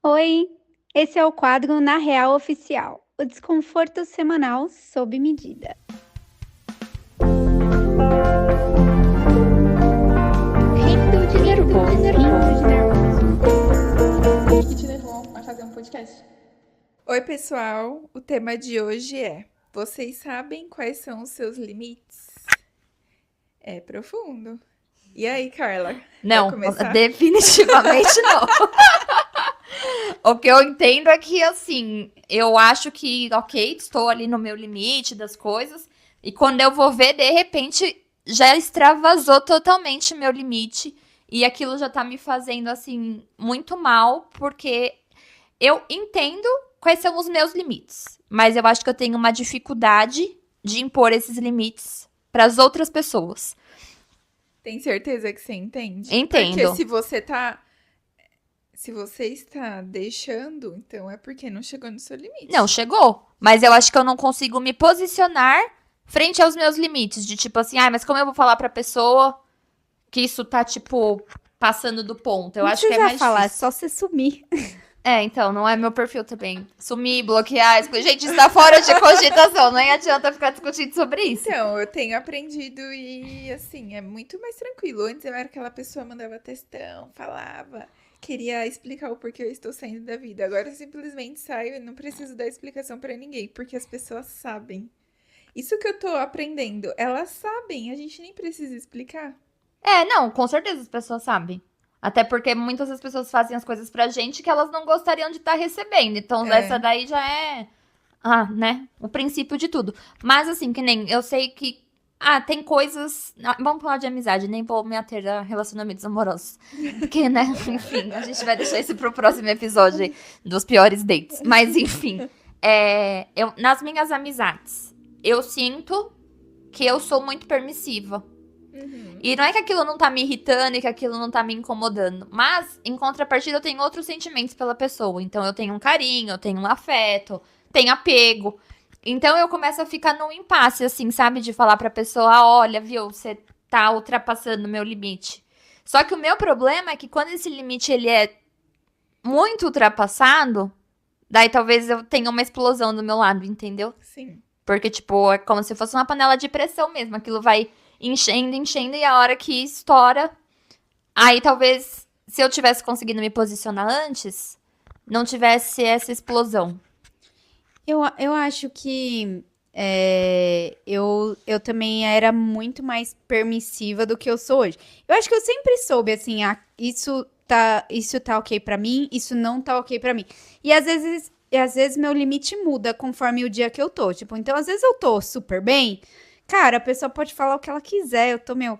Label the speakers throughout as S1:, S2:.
S1: Oi, esse é o quadro Na Real Oficial, o desconforto semanal sob medida.
S2: Rindo de nervoso.
S3: Que te levou a fazer um podcast? Oi, pessoal. O tema de hoje é: vocês sabem quais são os seus limites? É profundo. E aí, Carla? Quer
S2: Não,
S3: começar?
S2: definitivamente não. O que eu entendo é que, assim, eu acho que, ok, estou ali no meu limite das coisas, e quando eu vou ver, de repente, já extravasou totalmente meu limite, e aquilo já tá me fazendo, assim, muito mal, porque eu entendo quais são os meus limites, mas eu acho que eu tenho uma dificuldade de impor esses limites para as outras pessoas.
S3: Tem certeza que você entende? Porque
S2: Entendo.
S3: se você está deixando, então é porque não chegou no seu
S2: Não,
S3: limite.
S2: chegou. Mas eu acho que eu não consigo me posicionar frente aos meus limites. De tipo assim, mas como eu vou falar pra pessoa que isso tá, tipo, passando do ponto? Eu
S1: Não
S2: acho que é
S1: precisa
S2: mais
S1: falar, é
S2: difícil.
S1: só você sumir.
S2: Então, não é meu perfil também. Sumir, bloquear, gente, está fora de cogitação. Nem adianta ficar discutindo sobre isso.
S3: Então, eu tenho aprendido e, assim, é muito mais tranquilo. Antes eu era aquela pessoa que mandava textão, falava, queria explicar o porquê eu estou saindo da vida. Agora eu simplesmente saio e não preciso dar explicação pra ninguém, porque as pessoas sabem. Isso que eu tô aprendendo, elas sabem, a gente nem precisa explicar.
S2: Não, com certeza as pessoas sabem. Até porque muitas das pessoas fazem as coisas pra gente que elas não gostariam de estar recebendo. Então, essa
S3: É,
S2: daí já é né? O princípio de tudo. Mas assim, que nem eu sei que. Tem coisas. Vamos falar de amizade, nem vou me ater a relacionamentos amorosos. Porque, né? Enfim, a gente vai deixar isso pro próximo episódio aí, dos piores dates. Mas, enfim. Nas minhas amizades, eu sinto que eu sou muito permissiva.
S3: uhum,
S2: E não é que aquilo não tá me irritando e que aquilo não tá me incomodando. Mas, em contrapartida, eu tenho outros sentimentos pela pessoa. Então, eu tenho um carinho, eu tenho um afeto, tenho apego. Então, eu começo a ficar num impasse, assim, sabe? De falar pra pessoa: olha, viu, você tá ultrapassando o meu limite. Só que o meu problema é que quando esse limite ele é muito ultrapassado, daí talvez eu tenha uma explosão do meu lado, entendeu?
S3: sim.
S2: Porque, tipo, é como se fosse uma panela de pressão mesmo. Aquilo vai enchendo, enchendo, e a hora que estoura. Aí talvez, se eu tivesse conseguido me posicionar antes, não tivesse essa explosão.
S1: Eu acho que eu também era muito mais permissiva do que eu sou hoje. Eu acho que eu sempre soube, assim, isso tá ok pra mim, isso não tá ok pra mim. E às vezes meu limite muda conforme o dia que eu tô. Tipo, então às vezes eu tô super bem, cara, a pessoa pode falar o que ela quiser, eu tô, meu,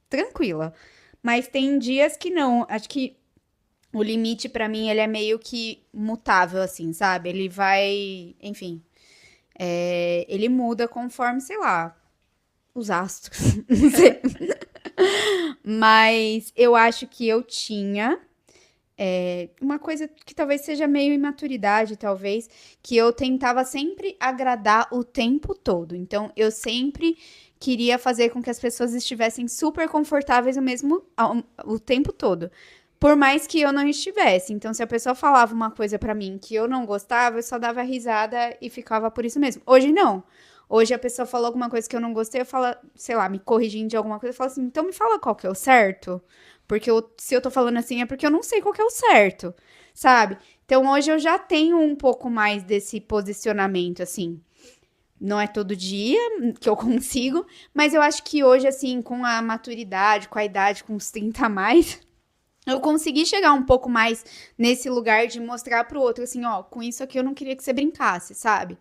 S1: tranquila. Mas tem dias que não. Acho que o limite pra mim ele é meio que mutável, assim, sabe? Ele vai, enfim, ele muda conforme, sei lá, os astros. Não sei. Mas eu acho que eu tinha uma coisa que talvez seja meio imaturidade, talvez, que eu tentava sempre agradar o tempo todo. Então, eu sempre queria fazer com que as pessoas estivessem super confortáveis o tempo todo. Por mais que eu não estivesse. Então, se a pessoa falava uma coisa pra mim que eu não gostava, eu só dava risada e ficava por isso mesmo. Hoje não. Hoje a pessoa falou alguma coisa que eu não gostei, eu falo, sei lá, me corrigindo de alguma coisa, eu falo assim, então me fala qual que é o certo. Porque se eu tô falando assim é porque eu não sei qual que é o certo, sabe? Então hoje eu já tenho um pouco mais desse posicionamento, assim. Não é todo dia que eu consigo, mas eu acho que hoje, assim, com a maturidade, com a idade, com uns 30 a mais, eu consegui chegar um pouco mais nesse lugar de mostrar pro outro, assim, ó, com isso aqui eu não queria que você brincasse, sabe?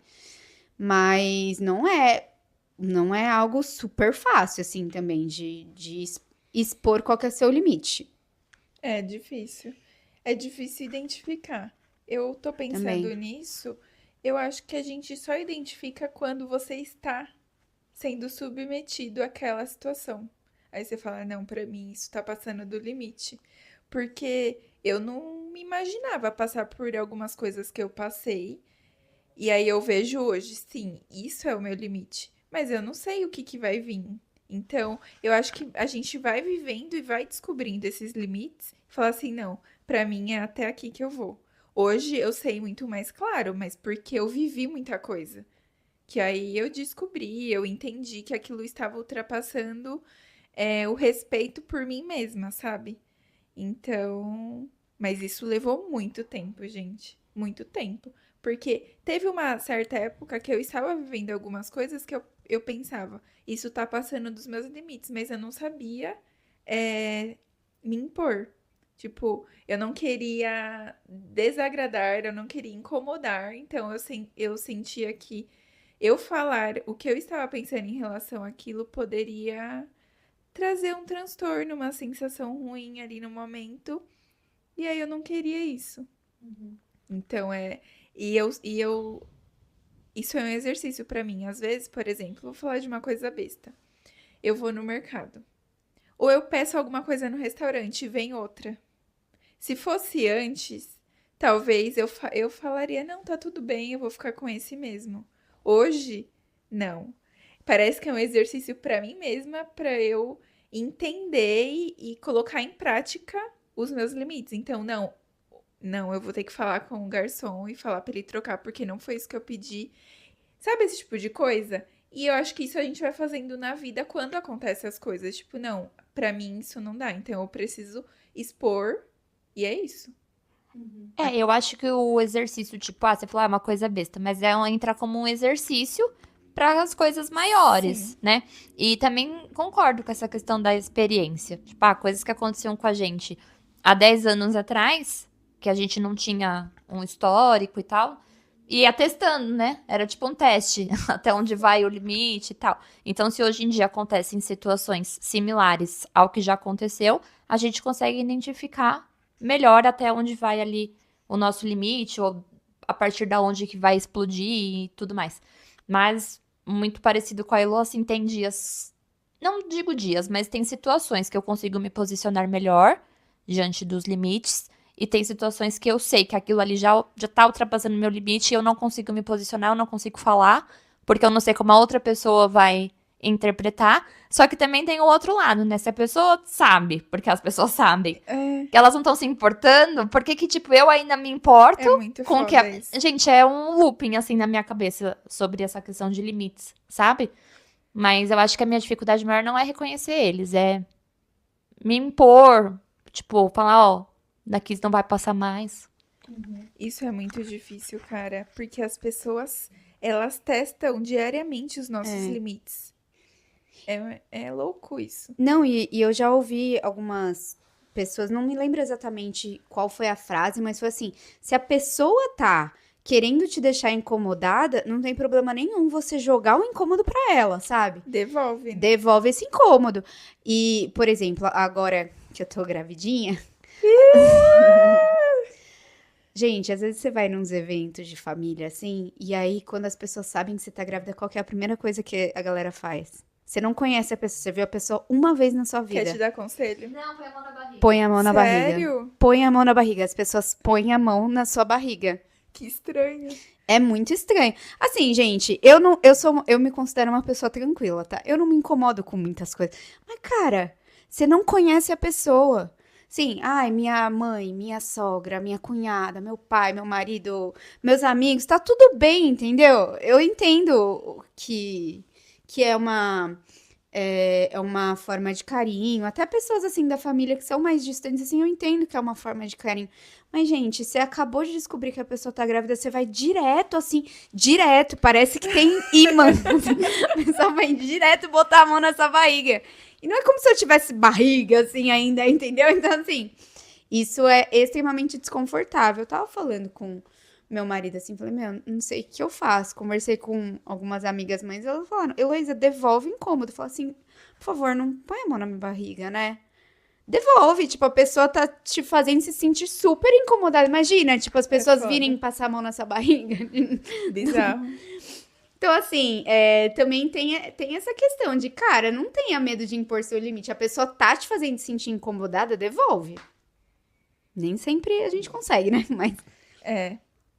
S1: Mas não é algo super fácil, assim, também, de expor qual que é o seu limite
S3: É difícil. É difícil identificar. Eu tô pensando
S1: também.
S3: nisso, eu acho que a gente só identifica quando você está sendo submetido àquela situação. Aí você fala, não, pra mim isso tá passando do limite. Porque eu não me imaginava passar por algumas coisas que eu passei. E aí eu vejo hoje, sim, isso é o meu limite. Mas eu não sei o que que vai vir. Então, eu acho que a gente vai vivendo e vai descobrindo esses limites. E falar assim, não, pra mim é até aqui que eu vou. Hoje eu sei muito mais claro, mas porque eu vivi muita coisa. Que aí eu descobri, eu entendi que aquilo estava ultrapassando o respeito por mim mesma, sabe? Então, mas isso levou muito tempo, gente. Muito tempo. Porque teve uma certa época que eu estava vivendo algumas coisas que eu pensava, isso tá passando dos meus limites, mas eu não sabia é, me impor. Tipo, eu não queria desagradar, eu não queria incomodar, então eu sentia que eu falar o que eu estava pensando em relação àquilo poderia trazer um transtorno, uma sensação ruim ali no momento. E aí eu não queria isso. Então isso é um exercício pra mim. Às vezes, por exemplo, vou falar de uma coisa besta. Eu vou no mercado. Ou eu peço alguma coisa no restaurante e vem outra. Se fosse antes, talvez eu falaria, não, tá tudo bem, eu vou ficar com esse mesmo. Hoje, não. Parece que é um exercício pra mim mesma, pra eu entender e colocar em prática os meus limites. Então, não, eu vou ter que falar com o garçom e falar pra ele trocar, porque não foi isso que eu pedi. Sabe esse tipo de coisa? E eu acho que isso a gente vai fazendo na vida quando acontecem as coisas. Tipo, não, pra mim isso não dá. Então eu preciso expor e é isso.
S2: Eu acho que o exercício, tipo, você falou, é uma coisa besta, mas entra como um exercício para as coisas maiores,
S3: Sim.
S2: né? E também concordo com essa questão da experiência. Tipo, coisas que aconteciam com a gente há 10 anos atrás, que a gente não tinha um histórico e tal, e ia testando, né? Era tipo um teste, até onde vai o limite e tal. Então, se hoje em dia acontecem situações similares ao que já aconteceu, a gente consegue identificar melhor até onde vai ali o nosso limite, ou a partir da onde que vai explodir e tudo mais. Mas, muito parecido com a Elo, assim, tem dias, não digo dias, mas tem situações que eu consigo me posicionar melhor diante dos limites, e tem situações que eu sei que aquilo ali já tá ultrapassando o meu limite e eu não consigo me posicionar, eu não consigo falar, porque eu não sei como a outra pessoa vai interpretar. Só que também tem o outro lado, né? Se a pessoa sabe, porque as pessoas sabem,
S3: É,
S2: que elas não estão se importando, por que que, tipo, eu ainda me importo
S3: é muito
S2: com o que...
S3: foda isso.
S2: Gente, é um looping, assim, na minha cabeça sobre essa questão de limites, sabe? Mas eu acho que a minha dificuldade maior não é reconhecer eles, é me impor, tipo, falar, ó, daqui não vai passar mais.
S3: Isso é muito difícil, cara, porque as pessoas, elas testam diariamente os nossos limites. É louco isso.
S1: Não, e eu já ouvi algumas pessoas, não me lembro exatamente qual foi a frase, mas foi assim: se a pessoa tá querendo te deixar incomodada, não tem problema nenhum você jogar o incômodo pra ela, sabe?
S3: Devolve, né?
S1: Devolve esse incômodo. E, por exemplo, agora que eu tô gravidinha, gente, às vezes você vai nos eventos de família assim, e aí quando as pessoas sabem que você tá grávida, qual que é a primeira coisa que a galera faz? Você não conhece a pessoa, você viu a pessoa uma vez na sua
S3: Quer te
S1: vida.
S3: dar conselho?
S2: Não, põe a mão na barriga.
S1: Põe a mão na barriga.
S3: Sério?
S1: Põe a mão na barriga. As pessoas põem a mão na sua barriga.
S3: Que estranho.
S1: É muito estranho. Assim, gente, eu me considero uma pessoa tranquila, tá? Eu não me incomodo com muitas coisas. Mas, cara, você não conhece a pessoa. Sim, ai, minha mãe, minha sogra, minha cunhada, meu pai, meu marido, meus amigos, tá tudo bem, entendeu? Eu entendo que é uma forma de carinho. Até pessoas assim da família que são mais distantes, assim, eu entendo que é uma forma de carinho. Mas, gente, você acabou de descobrir que a pessoa tá grávida, você vai direto, assim, direto. Parece que tem imã. A pessoa vai direto botar a mão nessa barriga. E não é como se eu tivesse barriga, assim, ainda, entendeu? Então, assim, isso é extremamente desconfortável. Eu tava falando com meu marido, assim, falei, meu, não sei o que eu faço. Conversei com algumas amigas mães, elas falaram, Heloísa, devolve incômodo. Fala assim, por favor, não põe a mão na minha barriga, né? Devolve, tipo, a pessoa tá te fazendo se sentir super incomodada. Imagina, tipo, as pessoas
S3: foda.
S1: virem passar a mão nessa barriga.
S3: Bizarro.
S1: Então, assim, também tem essa questão de, cara, não tenha medo de impor seu limite. A pessoa tá te fazendo se sentir incomodada, devolve. Nem sempre a gente consegue, né? Mas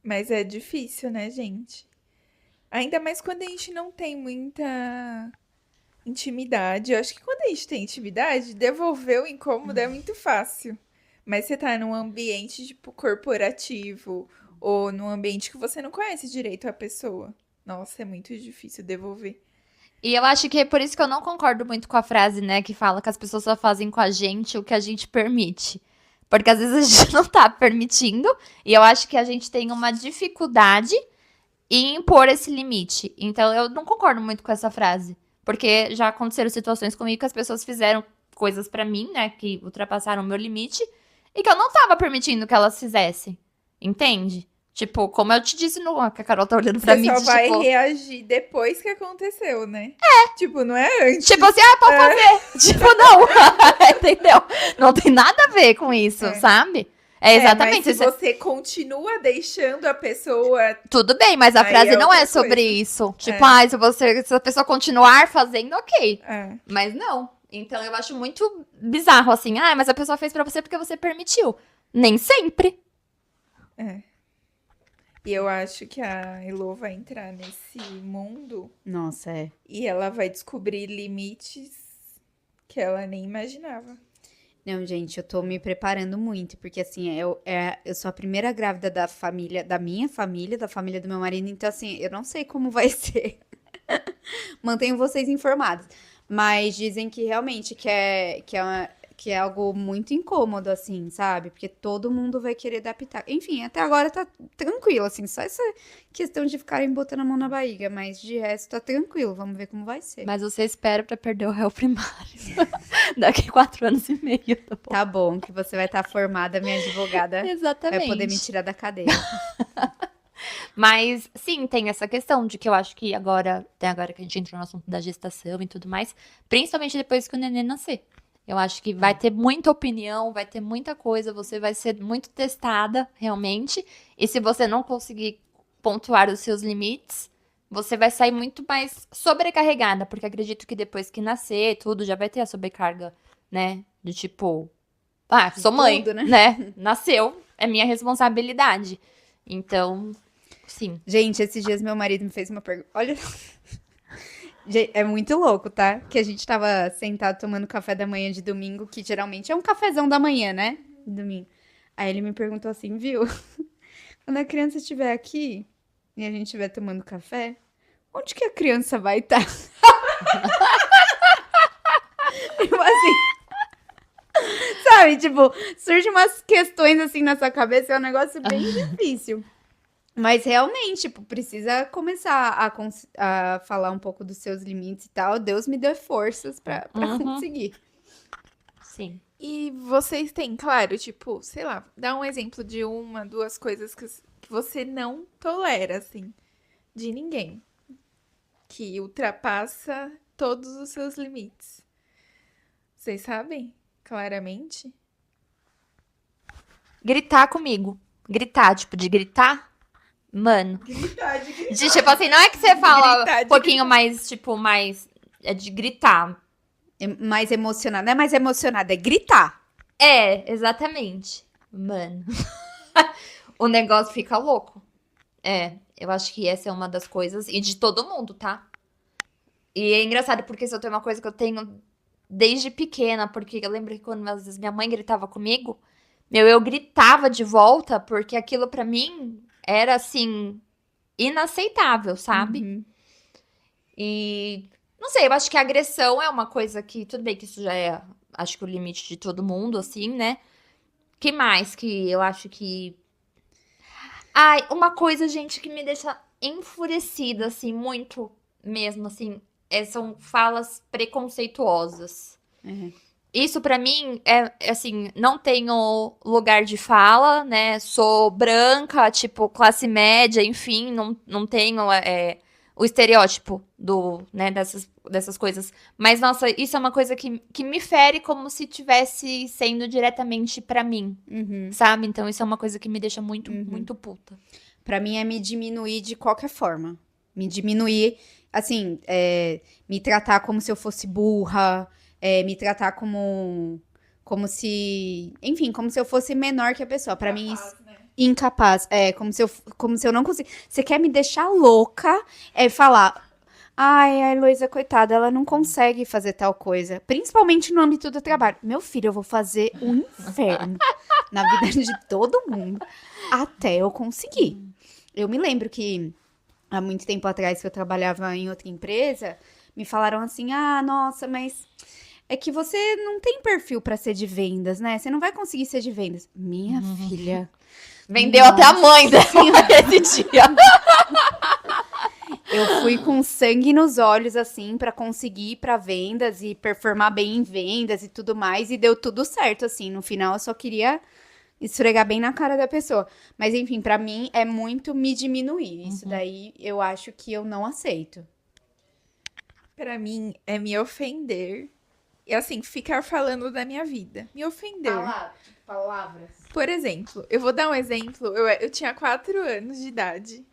S3: Mas é difícil, né, gente? Ainda mais quando a gente não tem muita intimidade. Eu acho que quando a gente tem intimidade, devolver o incômodo é muito fácil. Mas você tá num ambiente, tipo, corporativo ou num ambiente que você não conhece direito a pessoa. Nossa, é muito difícil devolver.
S2: E eu acho que é por isso que eu não concordo muito com a frase, né, que fala que as pessoas só fazem com a gente o que a gente permite. Porque às vezes a gente não tá permitindo, e eu acho que a gente tem uma dificuldade em impor esse limite. Então eu não concordo muito com essa frase. Porque já aconteceram situações comigo que as pessoas fizeram coisas pra mim, né, que ultrapassaram o meu limite, e que eu não tava permitindo que elas fizessem. Entende? Tipo, como eu te disse no. Que a Carol tá olhando pra
S3: Você
S2: mim,
S3: só
S2: de,
S3: vai
S2: tipo.
S3: reagir depois que aconteceu, né? Tipo, não é antes.
S2: Tipo assim, pode fazer. Tipo, não. Entendeu? Não tem nada a ver com isso,
S3: É.
S2: sabe? É exatamente.
S3: Mas se você continua deixando a pessoa...
S2: Tudo bem, mas a
S3: Aí
S2: frase
S3: é
S2: não é
S3: outra
S2: sobre
S3: coisa.
S2: isso. Tipo, se a pessoa continuar fazendo, ok.
S3: É.
S2: Mas não. Então eu acho muito bizarro assim. Mas a pessoa fez pra você porque você permitiu. Nem sempre.
S3: É. E eu acho que a Elo vai entrar nesse mundo
S1: Nossa, é.
S3: e ela vai descobrir limites que ela nem imaginava.
S1: Não, gente, eu tô me preparando muito, porque assim, eu sou a primeira grávida da família, da minha família, da família do meu marido, então assim, eu não sei como vai ser. Mantenho vocês informados. Mas dizem que realmente que é algo muito incômodo, assim, sabe? Porque todo mundo vai querer dar pitaco. Enfim, até agora tá tranquilo, assim, só essa questão de ficarem botando a mão na barriga, mas de resto tá tranquilo, vamos ver como vai ser.
S2: Mas você espera pra perder o réu primário. Daqui 4 anos e meio, tá bom?
S1: Tá bom, que você vai estar formada, minha advogada
S2: Exatamente.
S1: vai poder me tirar da cadeia.
S2: Mas, sim, tem essa questão de que eu acho que agora, até agora que a gente entrou no assunto da gestação e tudo mais, principalmente depois que o neném nascer. Eu acho que vai ter muita opinião, vai ter muita coisa, você vai ser muito testada, realmente. E se você não conseguir pontuar os seus limites, você vai sair muito mais sobrecarregada, porque acredito que depois que nascer, tudo, já vai ter a sobrecarga, né? De tipo, sou mãe,
S1: tudo, né?
S2: né? Nasceu, é minha responsabilidade. Então, sim.
S1: Gente, esses dias meu marido me fez uma pergunta. Olha. Gente, é muito louco, tá? Que a gente tava sentado tomando café da manhã de domingo, que geralmente é um cafezão da manhã, né? Domingo. Aí ele me perguntou assim, viu? Quando a criança estiver aqui e a gente estiver tomando café, onde que a criança vai estar? Tipo assim. Sabe, tipo, surgem umas questões assim na sua cabeça, é um negócio bem difícil. Mas realmente, tipo, precisa começar a falar um pouco dos seus limites e tal. Deus me deu forças pra conseguir.
S2: Sim.
S3: E vocês têm, claro, tipo, sei lá, dá um exemplo de uma, duas coisas que você não tolera, assim, de ninguém. Que ultrapassa todos os seus limites. Vocês sabem? Claramente?
S2: Gritar comigo. Gritar, tipo, de gritar. Mano.
S3: Gritar,
S2: De, tipo assim, não é que você fala
S3: Gritar,
S2: um pouquinho mais, tipo, mais. É de gritar.
S1: É mais emocionada. Não é mais emocionada, é gritar.
S2: É, exatamente. Mano. O negócio fica louco. É, eu acho que essa é uma das coisas. E de todo mundo, tá? E é engraçado porque isso é uma coisa que eu tenho desde pequena. Porque eu lembro que quando às vezes minha mãe gritava comigo, eu gritava de volta, porque aquilo pra mim era assim, inaceitável, sabe?
S1: Uhum.
S2: E não sei, eu acho que a agressão é uma coisa que, tudo bem que isso já é, acho que o limite de todo mundo, assim, né? Que mais que eu acho que. Ai, uma coisa, gente, que me deixa enfurecida, assim, muito mesmo, assim, são falas preconceituosas.
S1: É.
S2: Isso pra mim assim, não tenho lugar de fala, né? Sou branca, tipo, classe média, enfim, não tenho o estereótipo né, dessas coisas. Mas, nossa, isso é uma coisa que me fere como se tivesse sendo diretamente pra mim,
S1: Uhum.
S2: sabe? Então, isso é uma coisa que me deixa muito,
S1: Uhum.
S2: muito puta.
S1: Pra mim é me diminuir de qualquer forma. Me diminuir, assim, me tratar como se eu fosse burra, me tratar como se, enfim, como se eu fosse menor que a pessoa. Pra mim isso,
S3: né?
S1: incapaz, como se eu não conseguisse. Você quer me deixar louca, falar, Ai, a Heloísa, coitada, ela não consegue fazer tal coisa. Principalmente no âmbito do trabalho. Meu filho, eu vou fazer um inferno na vida de todo mundo até eu conseguir. Eu me lembro que há muito tempo atrás que eu trabalhava em outra empresa, me falaram assim: ah, nossa, mas é que você não tem perfil pra ser de vendas, né? Você não vai conseguir ser de vendas. Minha filha.
S2: Vendeu até a mãe dela esse dia.
S1: Eu fui com sangue nos olhos, assim, pra conseguir ir pra vendas e performar bem em vendas e tudo mais. E deu tudo certo, assim. No final, eu só queria esfregar bem na cara da pessoa. Mas, enfim, pra mim, é muito me diminuir. Isso daí, eu acho que eu não aceito.
S3: Pra mim, é me ofender. E assim, ficar falando da minha vida. Me ofender.
S1: Palavras.
S3: Por exemplo, eu vou dar um exemplo. Eu tinha 4 anos de idade.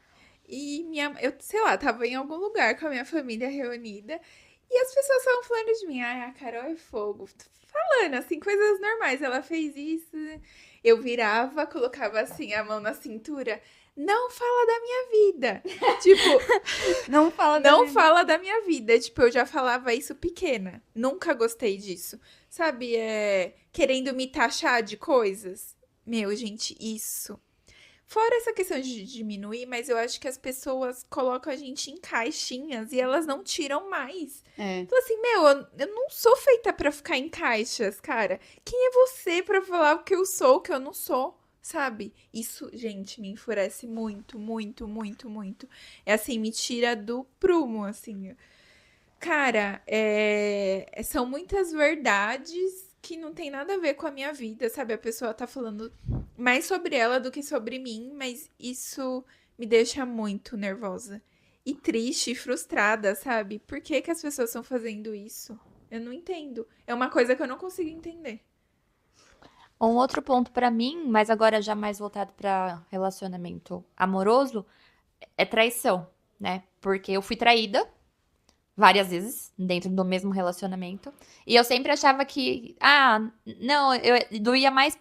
S3: E eu, sei lá, tava em algum lugar com a minha família reunida. E as pessoas estavam falando de mim. Ai, a Carol é fogo. Falando, assim, coisas normais. Ela fez isso. Eu virava, colocava assim a mão na cintura. Não fala da minha vida. Tipo,
S1: Não fala da
S3: não
S1: minha-
S3: fala da minha vida. Tipo, eu já falava isso pequena. Nunca gostei disso. Sabe, querendo me taxar de coisas. Meu, gente, isso. Fora essa questão de diminuir, mas eu acho que as pessoas colocam a gente em caixinhas e elas não tiram mais.
S1: É.
S3: Então, assim, meu, eu não sou feita pra ficar em caixas, cara. Quem é você pra falar o que eu sou, o que eu não sou? Sabe? Isso, gente, me enfurece muito, muito, muito, muito. É assim, me tira do prumo, assim. Cara, são muitas verdades que não tem nada a ver com a minha vida, sabe? A pessoa tá falando mais sobre ela do que sobre mim, mas isso me deixa muito nervosa. E triste, e frustrada, sabe? Por que que as pessoas estão fazendo isso? Eu não entendo. É uma coisa que eu não consigo entender.
S2: Um outro ponto pra mim, mas agora já mais voltado pra relacionamento amoroso, é traição, né? Porque eu fui traída várias vezes dentro do mesmo relacionamento. E eu sempre achava que, não, eu doía mais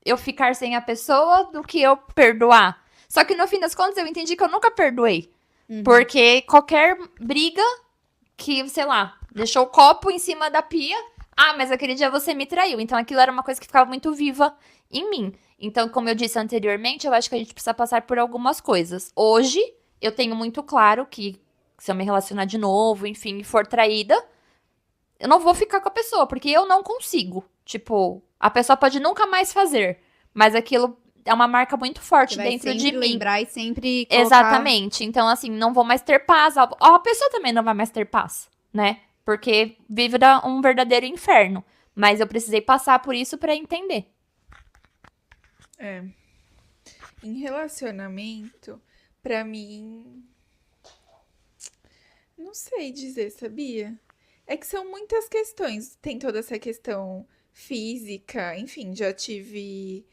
S2: eu ficar sem a pessoa do que eu perdoar. Só que no fim das contas eu entendi que eu nunca perdoei. Porque qualquer briga que, sei lá, deixou o copo em cima da pia. Ah, mas aquele dia você me traiu. Então aquilo era uma coisa que ficava muito viva em mim. Então, como eu disse anteriormente, eu acho que a gente precisa passar por algumas coisas. Hoje, eu tenho muito claro que se eu me relacionar de novo, enfim, e for traída, eu não vou ficar com a pessoa, porque eu não consigo. Tipo, a pessoa pode nunca mais fazer, mas aquilo é uma marca muito forte
S1: Você vai
S2: dentro de
S1: sempre
S2: mim.
S1: lembrar e sempre colocar...
S2: Exatamente. Então, assim, não vou mais ter paz. A pessoa também não vai mais ter paz, né? Porque vive um verdadeiro inferno. Mas eu precisei passar por isso pra entender.
S3: Em relacionamento, pra mim, não sei dizer, sabia? É que são muitas questões. Tem toda essa questão física, enfim, já tive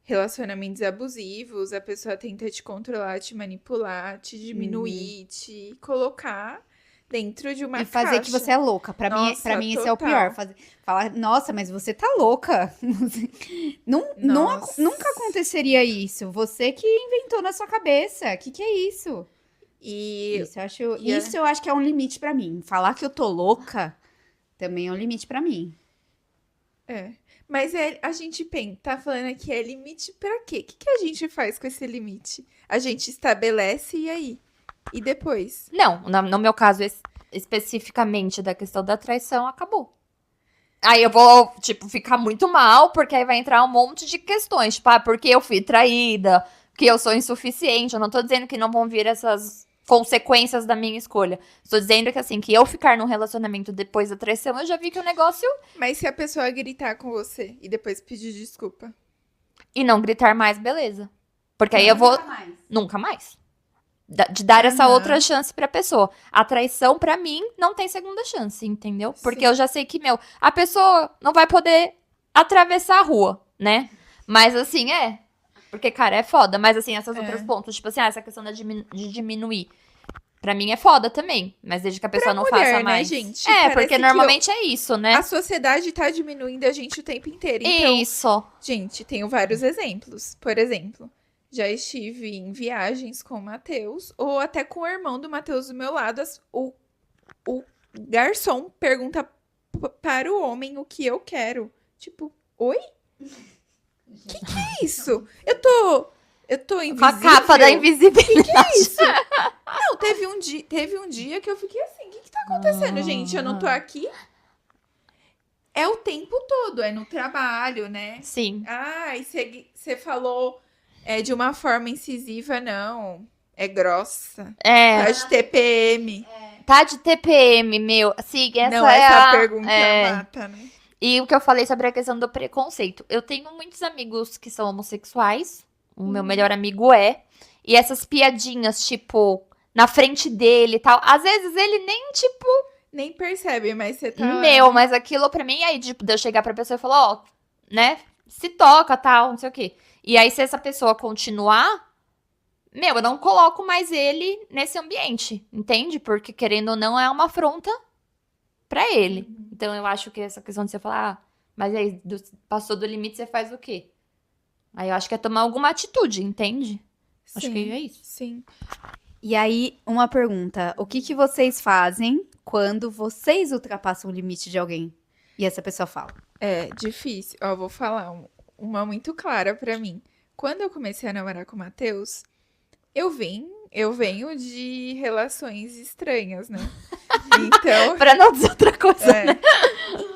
S3: relacionamentos abusivos, a pessoa tenta te controlar, te manipular, te diminuir, te colocar dentro de uma
S1: E fazer que
S3: caixa.
S1: você é louca. Pra
S3: Nossa,
S1: mim esse é o
S3: total.
S1: pior. Falar, nossa, mas você tá louca.
S3: Nossa.
S1: Nunca aconteceria isso. Você que inventou na sua cabeça. Que é isso?
S3: E
S1: Isso eu acho que é um limite pra mim. Falar que eu tô louca também é um limite pra mim.
S3: mas a gente tá falando aqui, é limite pra quê? O que a gente faz com esse limite? A gente estabelece e aí? E depois?
S2: Não, no meu caso especificamente da questão da traição, acabou. Aí eu vou, tipo, ficar muito mal, porque aí vai entrar um monte de questões. Tipo, porque eu fui traída, que eu sou insuficiente. Eu não tô dizendo que não vão vir essas consequências da minha escolha. Estou dizendo que, assim, que eu ficar num relacionamento depois da traição, eu já vi que o negócio...
S3: Mas se a pessoa gritar com você e depois pedir desculpa?
S2: E não gritar mais, beleza. Porque aí eu vou... Nunca mais. De dar essa
S3: Aham.
S2: outra chance pra pessoa. A traição, pra mim, não tem segunda chance, entendeu? Porque
S3: Sim.
S2: eu já sei que, a pessoa não vai poder atravessar a rua, né? Mas, assim, Porque, cara, é foda. Mas, assim, esses outros pontos, tipo assim, essa questão de diminuir. Pra mim é foda também. Mas desde que a pessoa não
S3: mulher,
S2: faça
S3: né,
S2: mais.
S3: gente?
S2: É,
S3: Parece
S2: porque
S3: que
S2: normalmente é isso, né?
S3: A sociedade tá diminuindo a gente o tempo inteiro. Então,
S2: Isso.
S3: gente, tenho vários exemplos. Por exemplo, já estive em viagens com o Matheus, ou até com o irmão do Matheus do meu lado. o garçom pergunta para o homem o que eu quero. Tipo, oi? Que é isso? Eu tô
S2: Com a
S3: invisível?
S2: capa da invisibilidade.
S3: Isso. Não, teve um dia que eu fiquei assim, o que tá acontecendo, gente? Eu não tô aqui. É o tempo todo, é no trabalho, né?
S2: Sim.
S3: Ah, e você falou de uma forma incisiva, não. É grossa. Tá de TPM.
S2: Tá de TPM, meu. Sim, essa
S3: Não,
S2: é
S3: essa
S2: a...
S3: pergunta
S2: é.
S3: mata, né?
S2: E o que eu falei sobre a questão do preconceito. Eu tenho muitos amigos que são homossexuais. O meu melhor amigo é. E essas piadinhas, tipo, na frente dele e tal. Às vezes ele nem, tipo,
S3: Nem percebe, mas você tá lá,
S2: meu,
S3: né?
S2: mas aquilo pra mim, aí, tipo, de eu chegar pra pessoa e falar, ó, né, se toca, tal, não sei o quê. E aí, se essa pessoa continuar, meu, eu não coloco mais ele nesse ambiente, entende? Porque, querendo ou não, é uma afronta pra ele. Então, eu acho que essa questão de você falar, ah, mas aí, passou do limite, você faz o quê? Aí, eu acho que é tomar alguma atitude, entende? Acho que é isso.
S3: Sim.
S1: E aí, uma pergunta. O que vocês fazem quando vocês ultrapassam o limite de alguém? E essa pessoa fala.
S3: É difícil. Ó, vou falar uma muito clara pra mim. Quando eu comecei a namorar com o Matheus, eu venho de relações estranhas, né? Então,
S2: Pra não dizer outra coisa, né?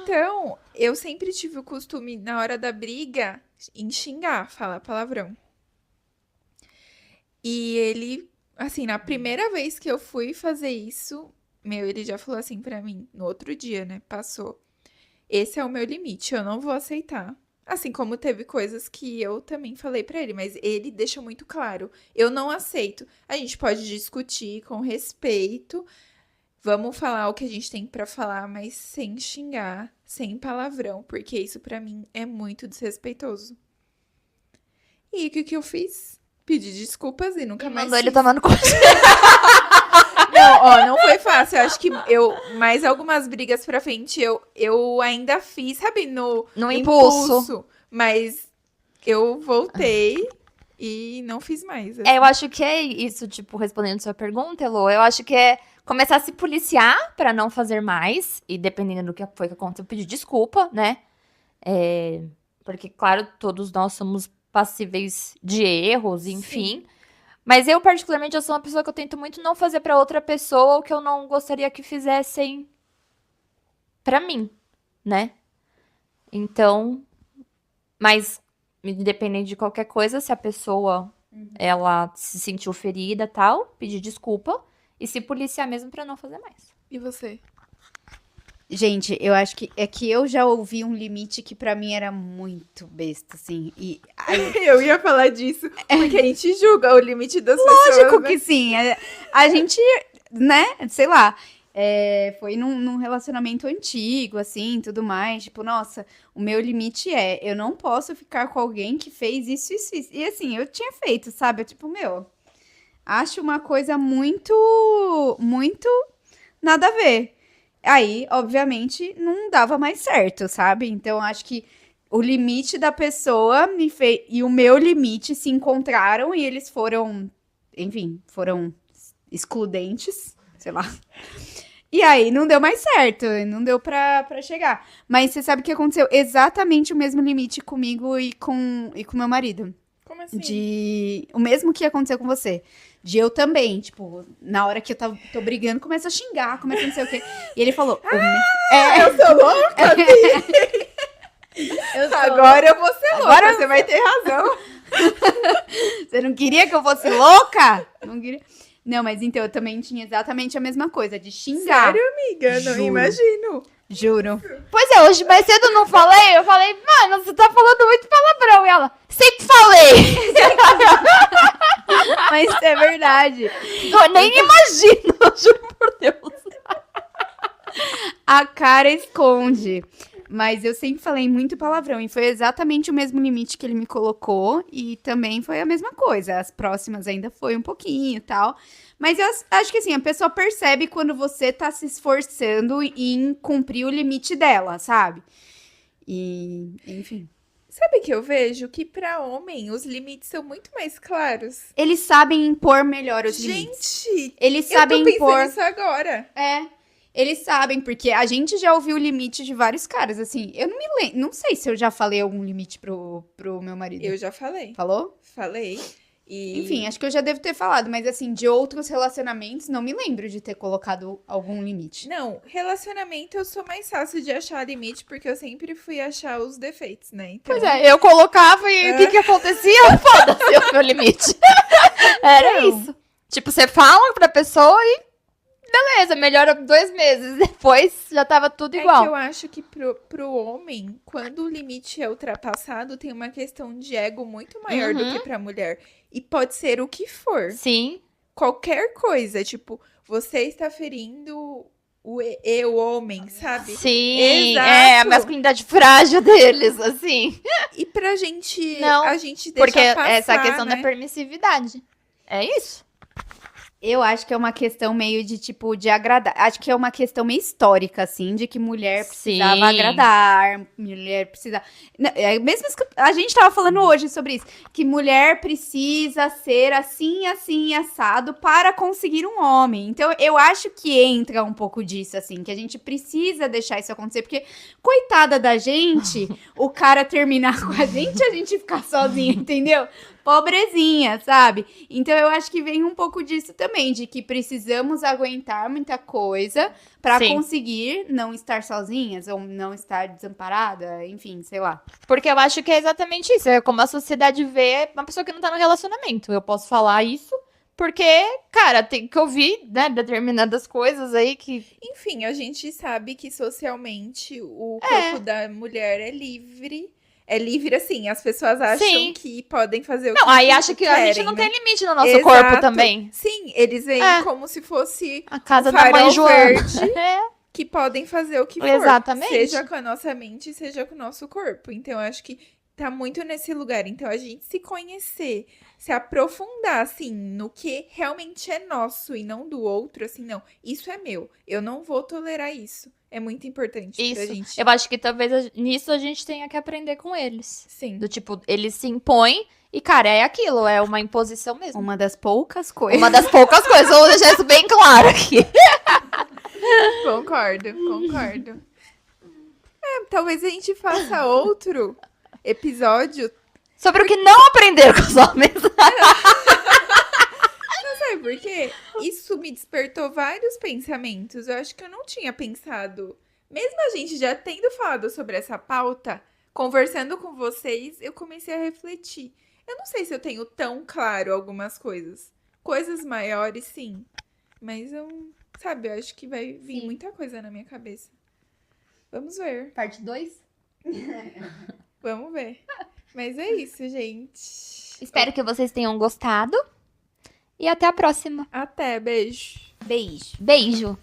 S3: então, eu sempre tive o costume, na hora da briga, em xingar, falar palavrão. E ele, assim, na primeira vez que eu fui fazer isso, meu, ele já falou assim pra mim, no outro dia, né? Passou. Esse é o meu limite, eu não vou aceitar. Assim como teve coisas que eu também falei pra ele, mas ele deixa muito claro, eu não aceito. A gente pode discutir com respeito, vamos falar o que a gente tem pra falar, mas sem xingar, sem palavrão, porque isso pra mim é muito desrespeitoso. E o que eu fiz? Pedi desculpas e nunca mais
S2: Mandou ele
S3: fiz.
S2: tomando conta.
S3: Não, ó, não foi fácil. Eu acho que mais algumas brigas pra frente, eu ainda fiz, sabe, no
S2: impulso.
S3: Mas eu voltei e não fiz mais.
S2: É, eu acho que é isso, tipo, respondendo sua pergunta, Elô, eu acho que é começar a se policiar pra não fazer mais, e dependendo do que foi que aconteceu, pedir desculpa, né? Porque, claro, todos nós somos passíveis de erros, enfim. Mas eu, particularmente, eu sou uma pessoa que eu tento muito não fazer pra outra pessoa o que eu não gostaria que fizessem pra mim, né? Então, mas independente de qualquer coisa, se a pessoa ela se sentiu ferida, tal, pedir desculpa e se policiar mesmo pra não fazer mais.
S3: E você?
S1: Gente, eu acho que é que eu já ouvi um limite que pra mim era muito besta, assim. E aí,
S3: Eu ia falar disso, porque a gente julga o limite das pessoas.
S1: lógico
S3: né?
S1: que sim. A gente, né, sei lá, foi num relacionamento antigo, assim, tudo mais. Tipo, nossa, o meu limite eu não posso ficar com alguém que fez isso, isso, isso. E assim, eu tinha feito, sabe? Eu, tipo, meu, acho uma coisa muito, muito nada a ver. Aí, obviamente, não dava mais certo, sabe? Então, acho que o limite da pessoa e o meu limite se encontraram e eles foram, enfim, foram excludentes, sei lá. E aí, não deu mais certo, não deu pra chegar. Mas você sabe que aconteceu exatamente o mesmo limite comigo e com meu marido.
S3: Como assim?
S1: O mesmo que aconteceu com você. De eu também, tipo, na hora que eu tô brigando, começa a xingar, começa a não sei o quê. E ele falou...
S3: Eu sou louca,
S1: eu sou
S3: Agora eu vou ser louca,
S1: Agora
S3: você vai ter razão.
S1: Você não queria que eu fosse louca? Não queria. Não, mas então eu também tinha exatamente a mesma coisa, de xingar.
S3: Sério, amiga? Não
S1: Juro.
S3: imagino.
S1: Juro.
S2: Pois é, hoje mais cedo eu não falei, eu falei, mano, você tá falando muito palavrão. E ela, sempre falei.
S1: Mas é verdade.
S2: Eu nem imagino, juro por Deus.
S1: A cara esconde. Mas eu sempre falei muito palavrão. E foi exatamente o mesmo limite que ele me colocou. E também foi a mesma coisa. As próximas ainda foi um pouquinho e tal. Mas eu acho que assim, a pessoa percebe quando você tá se esforçando em cumprir o limite dela, sabe? E, enfim.
S3: Sabe que eu vejo que pra homem os limites são muito mais claros.
S1: Eles sabem impor melhor os limites.
S3: Gente,
S1: Eles
S3: eu tô
S1: sabem
S3: pensando
S1: impor.
S3: nisso agora.
S1: É. Eles sabem, porque a gente já ouviu o limite de vários caras, assim. Eu não me lembro, não sei se eu já falei algum limite pro meu marido.
S3: Eu já falei.
S1: Falou?
S3: Falei. E...
S1: Enfim, acho que eu já devo ter falado, mas assim, de outros relacionamentos, não me lembro de ter colocado algum limite.
S3: Não, relacionamento eu sou mais fácil de achar limite, porque eu sempre fui achar os defeitos, né? Então,
S2: Pois é, eu colocava e o que que acontecia? Foda-se o meu limite. Era
S3: Não.
S2: isso. Tipo, você fala pra pessoa e beleza, melhora 2 meses. Depois já tava tudo
S3: é
S2: igual.
S3: que eu acho que pro homem, quando o limite é ultrapassado, tem uma questão de ego muito maior do
S2: Uhum.
S3: que pra mulher. E pode ser o que for.
S2: Sim.
S3: Qualquer coisa, tipo, você está ferindo o homem, sabe?
S2: Sim.
S3: Exato.
S2: É a masculinidade frágil deles, assim.
S3: E pra gente,
S2: Não,
S3: a gente deixa
S2: Porque
S3: passar,
S2: essa questão
S3: né?
S2: da permissividade. É isso.
S1: Eu acho que é uma questão meio de, tipo, de agradar. Acho que é uma questão meio histórica, assim, de que mulher precisava
S2: Sim.
S1: agradar, mulher precisa... Não, é mesmo que a gente tava falando hoje sobre isso, que mulher precisa ser assim, assim, assado para conseguir um homem. Então, eu acho que entra um pouco disso, assim, que a gente precisa deixar isso acontecer, porque, coitada da gente, o cara terminar com a gente ficar sozinha, entendeu? Pobrezinha, sabe? Então eu acho que vem um pouco disso também, de que precisamos aguentar muita coisa pra
S2: Sim.
S1: conseguir não estar sozinhas ou não estar desamparada, enfim, sei lá.
S2: Porque eu acho que é exatamente isso. É como a sociedade vê uma pessoa que não tá no relacionamento. Eu posso falar isso porque, cara, tem que ouvir, né, determinadas coisas aí que...
S3: Enfim, a gente sabe que socialmente o corpo da mulher é livre. É livre, assim, as pessoas acham
S2: Sim.
S3: que podem fazer o
S2: Não,
S3: que
S2: aí acha que a gente
S3: querem,
S2: não
S3: né?
S2: tem limite no nosso
S3: Exato.
S2: corpo também.
S3: Sim, eles veem
S2: É.
S3: como se fosse
S2: A casa
S3: o
S2: da mãe
S3: farol
S2: Joana.
S3: verde.
S2: É.
S3: Que podem fazer o que for.
S2: Exatamente.
S3: Seja com a nossa mente, seja com o nosso corpo. Então, eu acho que tá muito nesse lugar. Então, a gente se conhecer, se aprofundar, assim, no que realmente é nosso e não do outro, assim, não. Isso é meu. Eu não vou tolerar isso. É muito importante pra
S2: Isso.
S3: gente.
S2: Eu acho que talvez nisso a gente tenha que aprender com eles.
S3: Sim.
S2: Do tipo, eles se impõem e, cara, é aquilo, é uma imposição mesmo.
S1: Uma das poucas coisas.
S2: Uma das poucas coisas, vou deixar isso bem claro aqui.
S3: Concordo. É, talvez a gente faça outro episódio.
S2: Sobre o que não aprender com os homens.
S3: Sabe por quê? Isso me despertou vários pensamentos. Eu acho que eu não tinha pensado. Mesmo a gente já tendo falado sobre essa pauta, conversando com vocês, eu comecei a refletir. Eu não sei se eu tenho tão claro algumas coisas. Coisas maiores, sim. Mas eu, sabe, eu acho que vai vir
S2: Sim.
S3: muita coisa na minha cabeça. Vamos ver.
S2: Parte 2?
S3: Vamos ver. Mas é isso, gente.
S2: Espero que vocês tenham gostado. E até a próxima.
S3: Até, beijo.
S1: Beijo.
S2: Beijo.